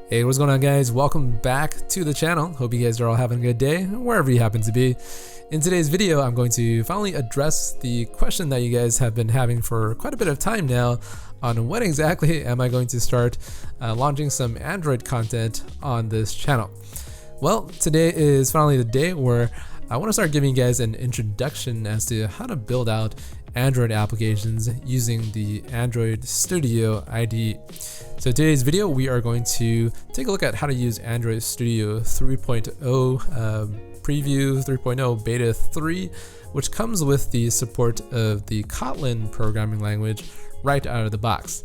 Hey, what's going on, guys? Welcome back to the channel. Hope you guys are all having a good day, wherever you happen to be. In today's video, I'm going to finally address the question that you guys have been having for quite a bit of time now on when exactly am I going to start launching some Android content on this channel. Well, today is finally the day where I want to start giving you guys an introduction as to how to build out Android applications using the Android Studio IDE. So today's video, we are going to take a look at how to use Android Studio 3.0 preview 3.0 beta 3, which comes with the support of the Kotlin programming language right out of the box.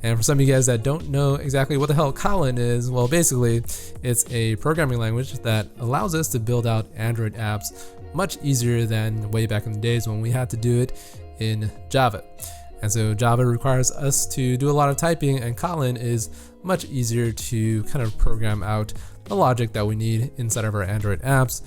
And for some of you guys that don't know exactly what the hell Kotlin is, well, basically it's a programming language that allows us to build out Android apps much easier than way back in the days when we had to do it in Java. And so Java requires us to do a lot of typing, and Kotlin is much easier to kind of program out the logic that we need inside of our Android apps.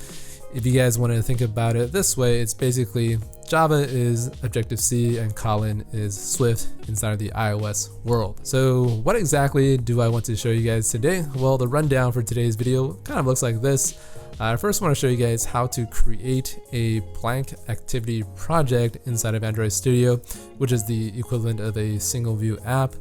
If you guys want to think about it this way, it's basically Java is Objective-C and Kotlin is Swift inside of the iOS world. So what exactly do I want to show you guys today? Well, the rundown for today's video kind of looks like this. I first want to show you guys how to create a blank activity project inside of Android Studio, which is the equivalent of a single view app.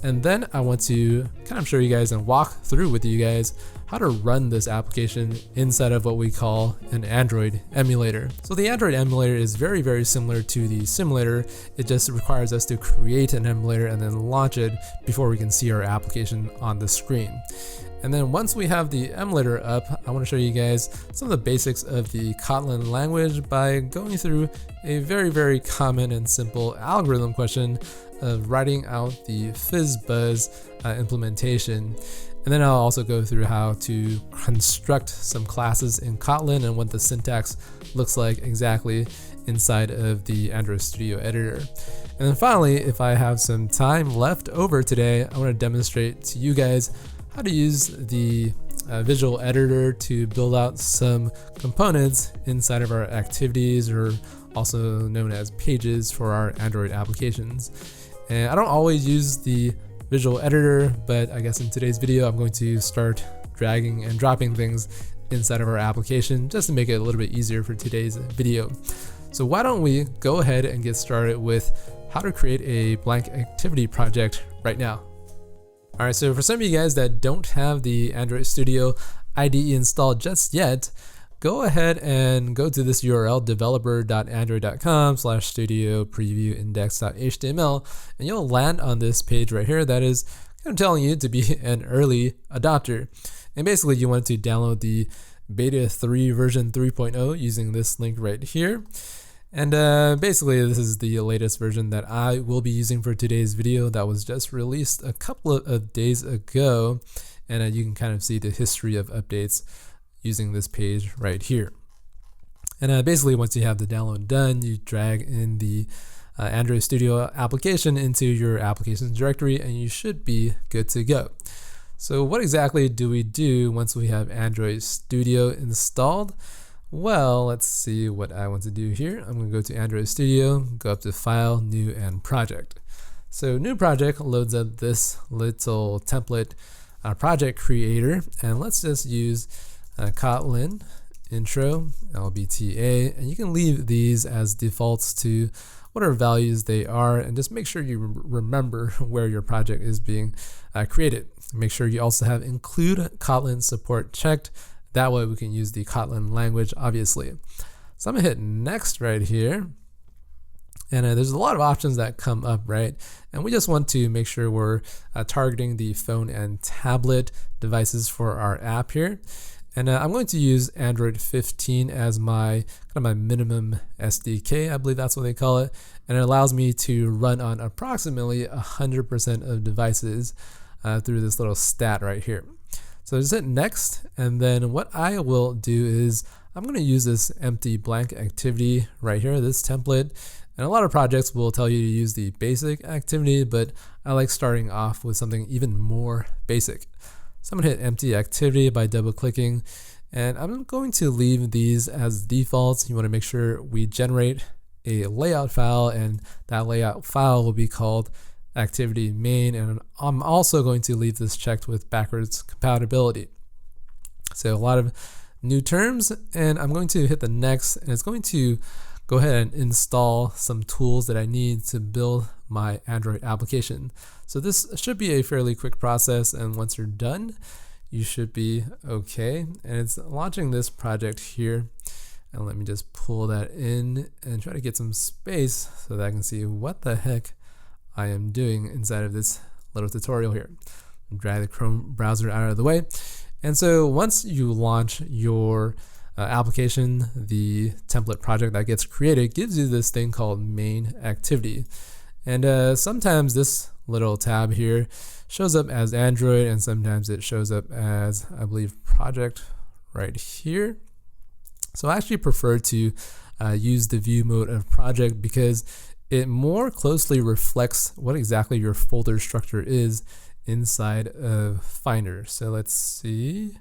And then I want to kind of show you guys and walk through with you guys how to run this application inside of what we call an Android emulator. So the Android emulator is very, very similar to the simulator. It just requires us to create an emulator and then launch it before we can see our application on the screen. And then once we have the emulator up, I want to show you guys some of the basics of the Kotlin language by going through a very, very common and simple algorithm question of writing out the FizzBuzz implementation. And then I'll also go through how to construct some classes in Kotlin and what the syntax looks like exactly inside of the Android Studio editor. And then finally, if I have some time left over today, I want to demonstrate to you guys how to use the visual editor to build out some components inside of our activities, or also known as pages, for our Android applications. And I don't always use the visual editor, but I guess in today's video, I'm going to start dragging and dropping things inside of our application just to make it a little bit easier for today's video. So why don't we go ahead and get started with how to create a blank activity project right now. All right, so for some of you guys that don't have the Android Studio IDE installed just yet, go ahead and go to this URL, developer.android.com/studio preview index.html, and you'll land on this page right here that is kind of telling you to be an early adopter. And basically you want to download the beta 3 version 3.0 using this link right here. And basically this is the latest version that I will be using for today's video that was just released a couple of days ago. And you can kind of see the history of updates using this page right here. And basically once you have the download done, you drag in the Android Studio application into your applications directory and you should be good to go. So what exactly do we do once we have Android Studio installed? Well, let's see what I want to do here. I'm going to go to Android Studio, go up to File, New, and Project. So New Project loads up this little template project creator, and let's just use Kotlin intro LBTA, and you can leave these as defaults to whatever values they are, and just make sure you remember where your project is being created. Make sure you also have include Kotlin support checked. That way we can use the Kotlin language, obviously. So I'm gonna hit next right here. And there's a lot of options that come up, right? And we just want to make sure we're targeting the phone and tablet devices for our app here. And I'm going to use Android 15 as my kind of my minimum SDK, I believe that's what they call it. And it allows me to run on approximately 100% of devices through this little stat right here. So just hit next, and then what I will do is I'm going to use this empty blank activity right here, this template. And a lot of projects will tell you to use the basic activity, but I like starting off with something even more basic. So I'm going to hit empty activity by double clicking, and I'm going to leave these as defaults. You want to make sure we generate a layout file, and that layout file will be called activity main, and I'm also going to leave this checked with backwards compatibility. So a lot of new terms, and I'm going to hit the next, and it's going to go ahead and install some tools that I need to build my Android application. So this should be a fairly quick process, and once you're done, you should be okay. And it's launching this project here. And let me just pull that in and try to get some space so that I can see what the heck I am doing inside of this little tutorial here. Drag the Chrome browser out of the way. And so once you launch your application, the template project that gets created gives you this thing called main activity. And sometimes this little tab here shows up as Android, and sometimes it shows up as, I believe, project right here. So I actually prefer to use the view mode of project because it more closely reflects what exactly your folder structure is inside of Finder. So let's see.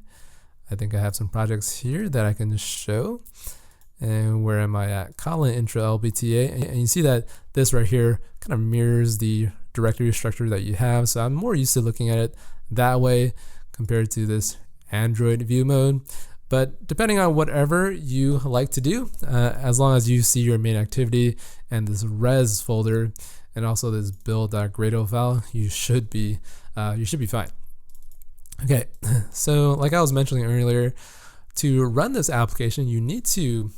I think I have some projects here that I can show. And where am I at? Kotlin intro LBTA. And you see that this right here kind of mirrors the directory structure that you have. So I'm more used to looking at it that way compared to this Android view mode. But depending on whatever you like to do, as long as you see your main activity and this res folder and also this build.gradle file, you should be fine. Okay, so like I was mentioning earlier, to run this application, you need to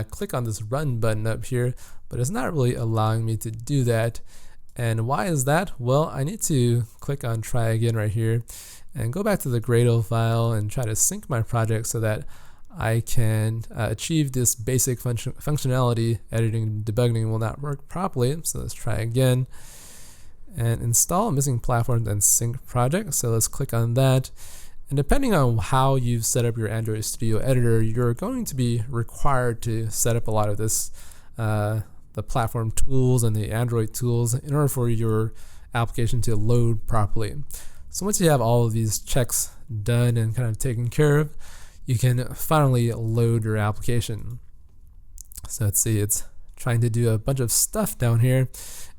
click on this run button up here, but it's not really allowing me to do that. And why is that? Well, I need to click on try again right here and go back to the Gradle file and try to sync my project so that I can achieve this basic functionality. Editing and debugging will not work properly, so let's try again. And install missing platforms and sync project. So let's click on that. And depending on how you've set up your Android Studio editor, you're going to be required to set up a lot of this, the platform tools and the Android tools in order for your application to load properly. So once you have all of these checks done and kind of taken care of, you can finally load your application. So let's see, it's trying to do a bunch of stuff down here,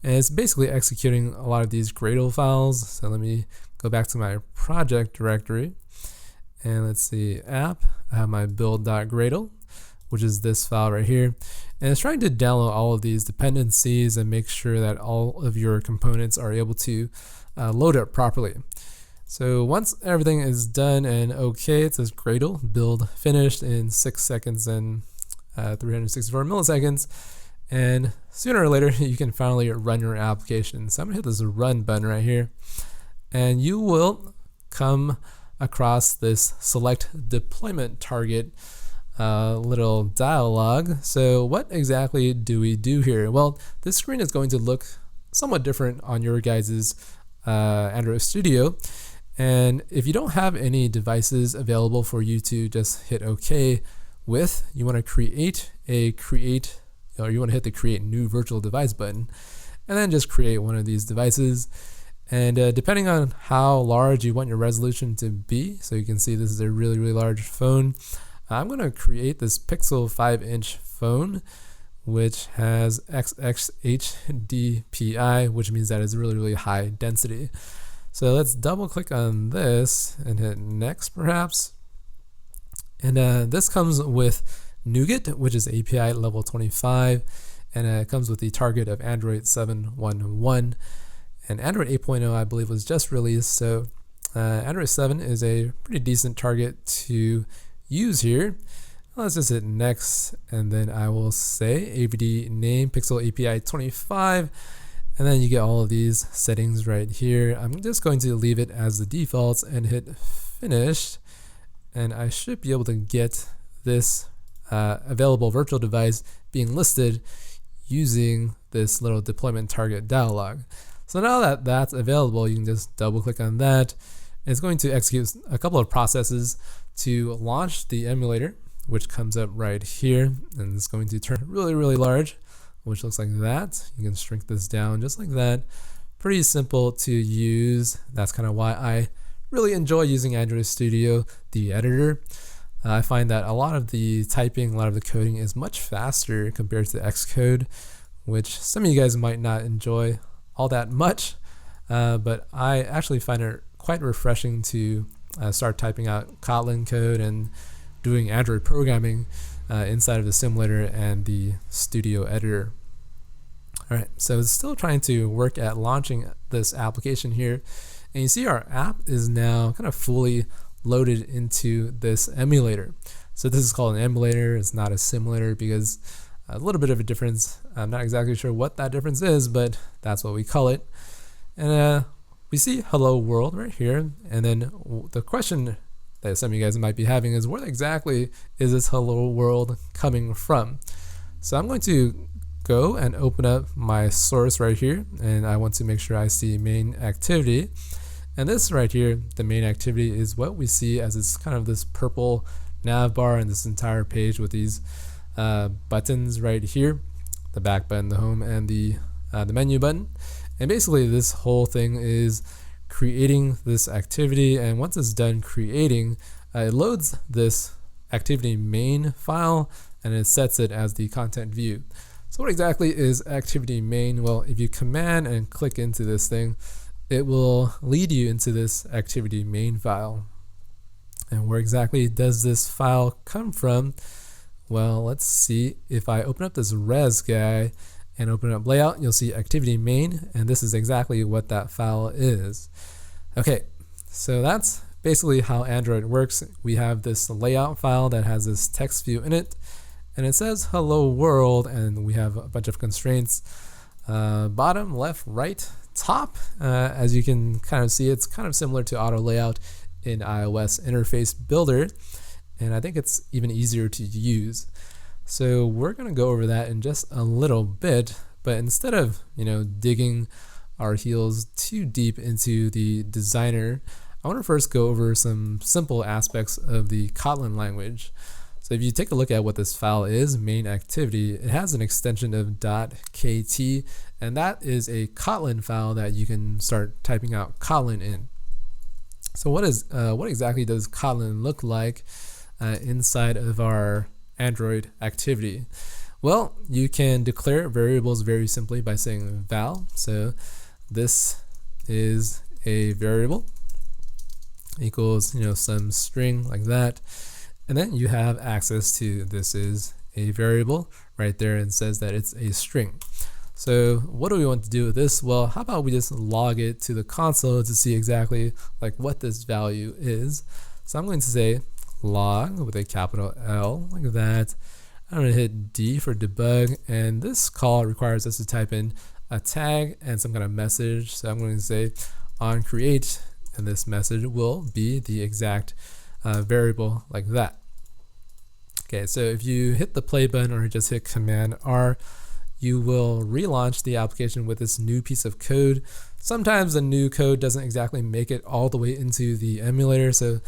and it's basically executing a lot of these Gradle files. So let me go back to my project directory, and let's see, app, I have my build.gradle, which is this file right here, and it's trying to download all of these dependencies and make sure that all of your components are able to load up properly. So once everything is done and okay, it says Gradle build finished in 6 seconds and 364 milliseconds. And sooner or later, you can finally run your application. So I'm gonna hit this run button right here, and you will come across this select deployment target little dialog. So what exactly do we do here? Well, this screen is going to look somewhat different on your guys's Android Studio. And if you don't have any devices available for you to just hit OK with, you want to you want to hit the create new virtual device button, and then just create one of these devices. And depending on how large you want your resolution to be, so you can see this is a really, really large phone, I'm going to create this Pixel 5-inch phone, which has XHDPI, which means that it's really, really high density. So let's double click on this and hit next perhaps. And this comes with Nougat, which is API level 25, and it comes with the target of Android 7.1.1. And Android 8.0, I believe, was just released, so Android 7 is a pretty decent target to use here. Let's just hit next, and then I will say AVD name Pixel API 25, and then you get all of these settings right here. I'm just going to leave it as the defaults and hit finish, and I should be able to get this available virtual device being listed using this little deployment target dialog. So now that that's available, you can just double click on that. It's going to execute a couple of processes to launch the emulator, which comes up right here, and it's going to turn really, really large, which looks like that. You can shrink this down just like that. Pretty simple to use. That's kind of why I really enjoy using Android Studio, the editor. I find that a lot of the typing, a lot of the coding is much faster compared to Xcode, which some of you guys might not enjoy all that much, but I actually find it quite refreshing to start typing out Kotlin code and doing Android programming inside of the simulator and the studio editor. All right, so it's still trying to work at launching this application here. And you see our app is now kind of fully loaded into this emulator. So this is called an emulator. It's not a simulator because a little bit of a difference. I'm not exactly sure what that difference is, but that's what we call it. And we see hello world right here. And then the question that some of you guys might be having is, where exactly is this hello world coming from? So I'm going to go and open up my source right here, and I want to make sure I see main activity. And this right here, the main activity, is what we see as it's kind of this purple nav bar in this entire page with these buttons right here, the back button, the home, and the menu button. And basically this whole thing is creating this activity, and once it's done creating, it loads this activity main file and it sets it as the content view. So what exactly is activity main? Well, if you command and click into this thing, it will lead you into this activity main file. And where exactly does this file come from? Well, let's see. If I open up this res guy and open up layout, you'll see activity main, and this is exactly what that file is. Okay, so that's basically how Android works. We have this layout file that has this text view in it, and it says hello world, and we have a bunch of constraints. Bottom, left, right, top. As you can kind of see, it's kind of similar to auto layout in iOS interface builder, and I think it's even easier to use. So we're going to go over that in just a little bit, but instead of digging our heels too deep into the designer, I want to first go over some simple aspects of the Kotlin language. So if you take a look at what this file is, main activity, it has an extension of .kt, and that is a Kotlin file that you can start typing out Kotlin in. So what exactly does Kotlin look like inside of our Android activity? Well, you can declare variables very simply by saying val. So this is a variable equals some string like that. And then you have access to this is a variable right there, and says that it's a string. So what do we want to do with this? Well, how about we just log it to the console to see exactly what this value is. So I'm going to say log with a capital L like that. I'm going to hit D for debug, and this call requires us to type in a tag and some kind of message. So I'm going to say on create, and this message will be the exact variable like that. Okay, so if you hit the play button or just hit Command R, you will relaunch the application with this new piece of code. Sometimes the new code doesn't exactly make it all the way into the emulator, so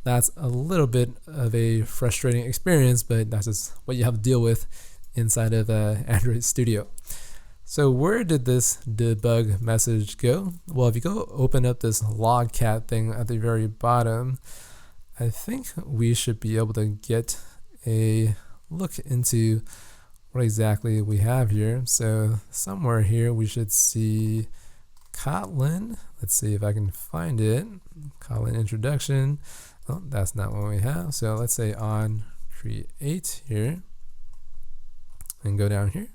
that's a little bit of a frustrating experience, but that's just what you have to deal with inside of Android Studio. So where did this debug message go? Well, if you go open up this logcat thing at the very bottom, I think we should be able to get a look into what exactly we have here. So somewhere here we should see Kotlin. Let's see if I can find it. Kotlin introduction. Oh, that's not what we have. So let's say on create here and go down here.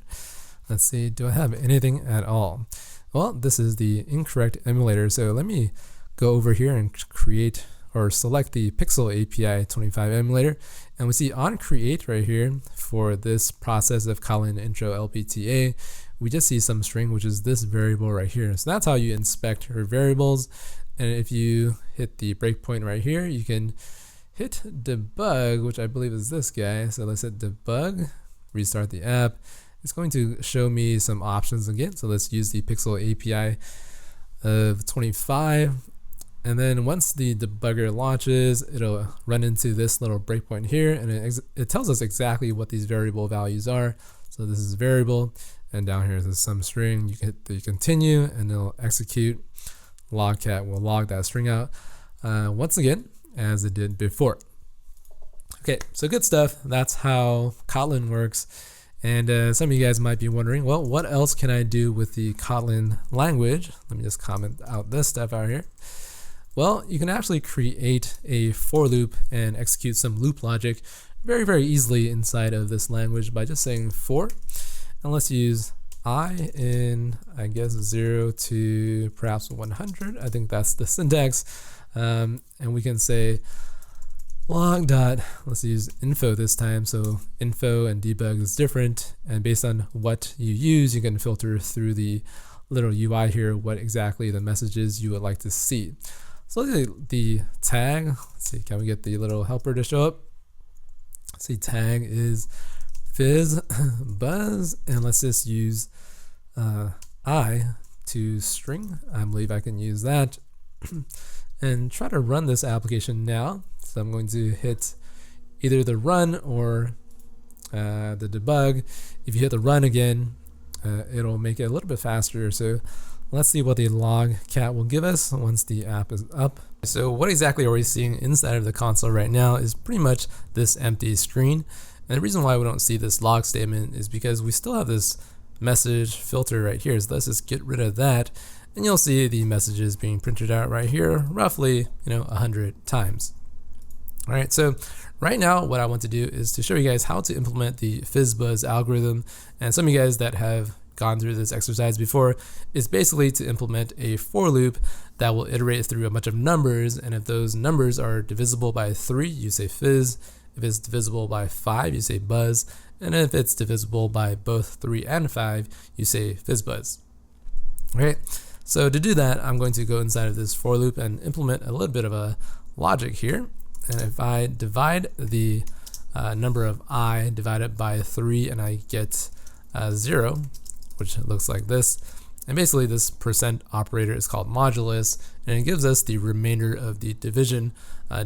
Let's see, do I have anything at all? Well, this is the incorrect emulator. So let me go over here and create or select the Pixel API 25 emulator, and we see on create right here for this process of Kotlin intro LPTA, we just see some string, which is this variable right here. So that's how you inspect your variables. And if you hit the breakpoint right here, you can hit debug, which I believe is this guy. So let's hit debug, restart the app. It's going to show me some options again. So let's use the Pixel API of 25. And then once the debugger launches, it'll run into this little breakpoint here, and it tells us exactly what these variable values are. So this is variable, and down here is some string. You can hit the continue, and it'll execute. Logcat will log that string out once again, as it did before. Okay, so good stuff. That's how Kotlin works. And some of you guys might be wondering, well, what else can I do with the Kotlin language? Let me just comment out this stuff out here. Well, you can actually create a for loop and execute some loop logic very, very easily inside of this language by just saying for. And let's use I in, I guess, 0 to perhaps 100. I think that's the syntax. And we can say log dot, let's use info this time. So info and debug is different. And based on what you use, you can filter through the little UI here what exactly the messages you would like to see. So let's see the tag. Let's see, can we get the little helper to show up? Let's see, tag is FizzBuzz, and let's just use I to string. I believe I can use that and try to run this application now. So I'm going to hit either the run or the debug. If you hit the run again, it'll make it a little bit faster. So let's see what the log cat will give us once the app is up. So what exactly are we seeing inside of the console right now is pretty much this empty screen. And the reason why we don't see this log statement is because we still have this message filter right here. So let's just get rid of that. And you'll see the messages being printed out right here, roughly, 100 times. All right, so right now what I want to do is to show you guys how to implement the FizzBuzz algorithm. And some of you guys that have gone through this exercise before is basically to implement a for loop that will iterate through a bunch of numbers, and if those numbers are divisible by 3, you say fizz. If it's divisible by 5, you say buzz, and if it's divisible by both 3 and 5, you say FizzBuzz. Okay, so to do that, I'm going to go inside of this for loop and implement a little bit of a logic here. And if I divide the number of I divided by 3, and I get 0, which looks like this. And basically this percent operator is called modulus, and it gives us the remainder of the division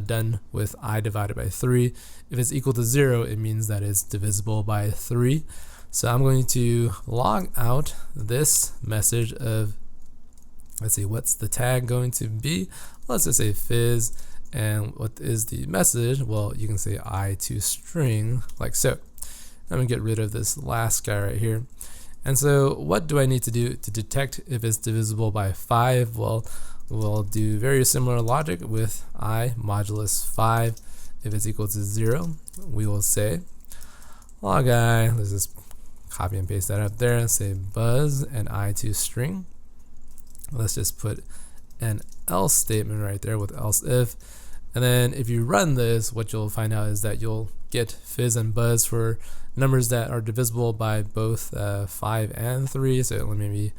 done with I divided by 3. If it's equal to 0, it means that it's divisible by 3. So I'm going to log out this message of, let's see, what's the tag going to be? Let's just say fizz, and what is the message? Well, you can say I to string, like so. I'm gonna get rid of this last guy right here. And so what do I need to do to detect if it's divisible by 5? Well, we'll do very similar logic with I modulus 5. If it's equal to 0, we will say log I, let's just copy and paste that up there and say buzz and I to string. Let's just put an else statement right there with else if. And then if you run this, what you'll find out is that you'll get fizz and buzz for numbers that are divisible by both 5 and 3. So maybe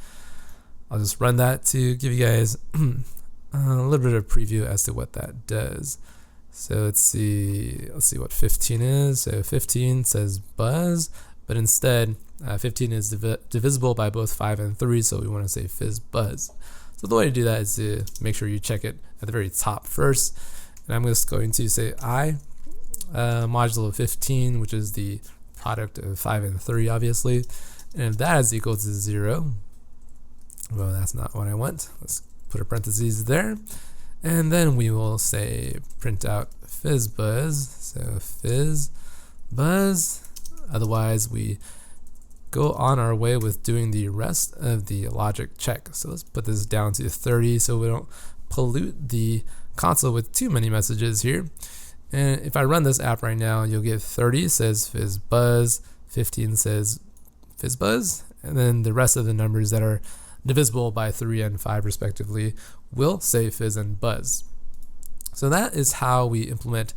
I'll just run that to give you guys a little bit of preview as to what that does. So let's see what 15 is. So 15 says buzz, but instead 15 is divisible by both 5 and 3, so we want to say FizzBuzz. So the way to do that is to make sure you check it at the very top first. And I'm just going to say I modulo 15, which is the product of 5 and 3, obviously. And if that is equal to 0, well, that's not what I want. Let's put a parentheses there. And then we will say print out FizzBuzz. So FizzBuzz. Otherwise, we go on our way with doing the rest of the logic check. So let's put this down to 30 so we don't pollute the console with too many messages here. And if I run this app right now, you'll get 30 says FizzBuzz, 15 says FizzBuzz, and then the rest of the numbers that are divisible by 3 and 5 respectively will say fizz and buzz. So that is how we implement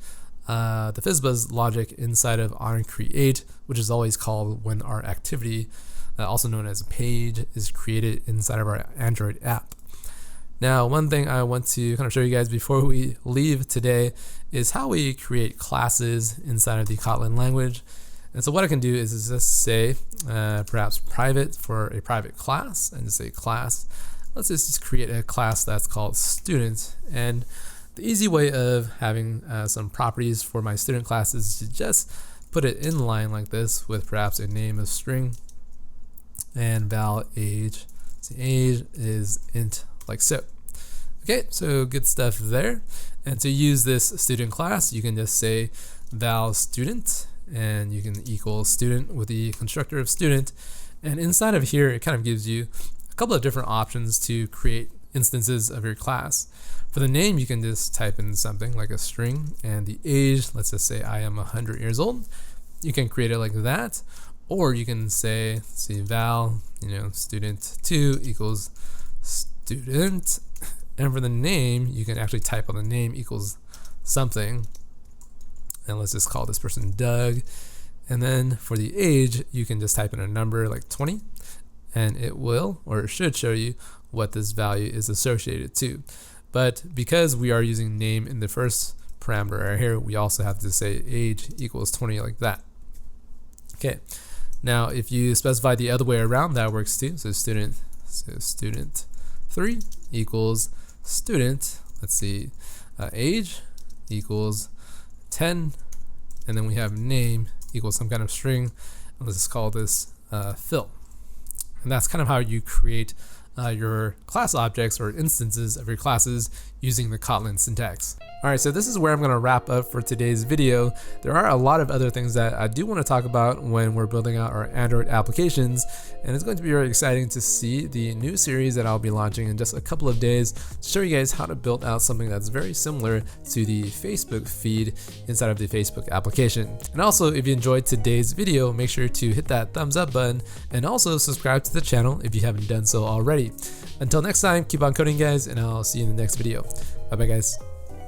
the FizzBuzz logic inside of onCreate, which is always called when our activity, also known as page, is created inside of our Android app. Now, one thing I want to kind of show you guys before we leave today is how we create classes inside of the Kotlin language. And so what I can do is just say perhaps private for a private class, and just say class. Let's just create a class that's called student. And the easy way of having some properties for my student class is to just put it in line like this with perhaps a name of string and val age. So age is int, like so. Okay, so good stuff there. And to use this student class, you can just say val student, and you can equal student with the constructor of student. And inside of here, it kind of gives you a couple of different options to create instances of your class. For the name, you can just type in something like a string, and the age, let's just say I am 100 years old. You can create it like that, or you can say, val, student2 equals student. And for the name, you can actually type on the name equals something. And let's just call this person Doug. And then for the age, you can just type in a number like 20, and it will, or it should show you what this value is associated to. But because we are using name in the first parameter right here, we also have to say age equals 20 like that. Okay. Now, if you specify the other way around, that works too. So student3 equals student, let's see, age equals 10, and then we have name equals some kind of string, and let's just call this Phil. And that's kind of how you create your class objects or instances of your classes using the Kotlin syntax. Alright, so this is where I'm going to wrap up for today's video. There are a lot of other things that I do want to talk about when we're building out our Android applications, and it's going to be very exciting to see the new series that I'll be launching in just a couple of days to show you guys how to build out something that's very similar to the Facebook feed inside of the Facebook application. And also, if you enjoyed today's video, make sure to hit that thumbs up button and also subscribe to the channel if you haven't done so already. Until next time, keep on coding, guys, and I'll see you in the next video. Bye bye, guys.